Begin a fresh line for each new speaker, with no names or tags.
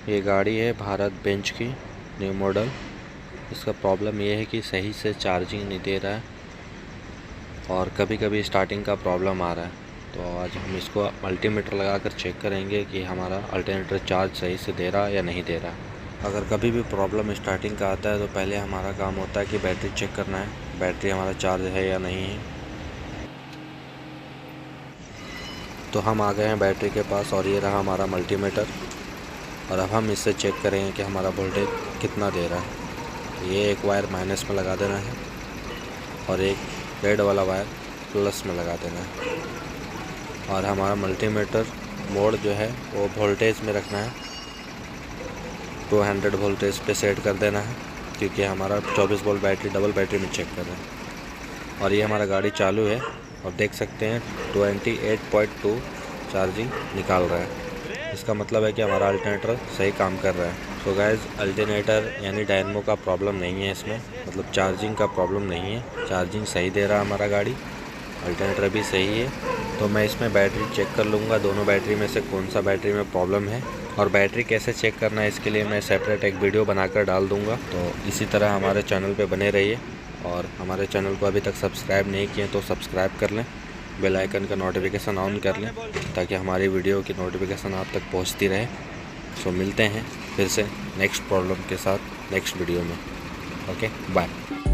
ये गाड़ी है भारत बेंच की, न्यू मॉडल। इसका प्रॉब्लम ये है कि सही से चार्जिंग नहीं दे रहा है और कभी कभी स्टार्टिंग का प्रॉब्लम आ रहा है। तो आज हम इसको मल्टीमीटर लगाकर चेक करेंगे कि हमारा अल्टरनेटर चार्ज सही से दे रहा है या नहीं दे रहा है। अगर कभी भी प्रॉब्लम स्टार्टिंग का आता है तो पहले हमारा काम होता है कि बैटरी चेक करना है, बैटरी हमारा चार्ज है या नहीं है। तो हम आ गए हैं बैटरी के पास और ये रहा हमारा मल्टीमीटर। और अब हम इससे चेक करेंगे कि हमारा वोल्टेज कितना दे रहा है। ये एक वायर माइनस में लगा देना है और एक रेड वाला वायर प्लस में लगा देना है। और हमारा मल्टीमीटर मोड जो है वो वोल्टेज में रखना है, 200 वोल्टेज पे सेट कर देना है, क्योंकि हमारा 24 वोल्ट बैटरी डबल बैटरी में चेक कर रहे हैं। और ये हमारा गाड़ी चालू है और देख सकते हैं 28.2 चार्जिंग निकाल रहा है। इसका मतलब है कि हमारा अल्टरनेटर सही काम कर रहा है। सो गाइस, अल्टरनेटर यानी डायनमो का प्रॉब्लम नहीं है इसमें, मतलब चार्जिंग का प्रॉब्लम नहीं है। चार्जिंग सही दे रहा है हमारा गाड़ी, अल्टरनेटर भी सही है। तो मैं इसमें बैटरी चेक कर लूँगा, दोनों बैटरी में से कौन सा बैटरी में प्रॉब्लम है। और बैटरी कैसे चेक करना है इसके लिए मैं सेपरेट एक वीडियो बनाकर डाल दूँगा। तो इसी तरह हमारे चैनल पे बने रहिए और हमारे चैनल को अभी तक सब्सक्राइब नहीं किए तो सब्सक्राइब कर लें, बेल आइकन का नोटिफिकेशन ऑन कर लें ताकि हमारी वीडियो की नोटिफिकेशन आप तक पहुंचती रहे। सो मिलते हैं फिर से नेक्स्ट प्रॉब्लम के साथ नेक्स्ट वीडियो में। Okay, bye.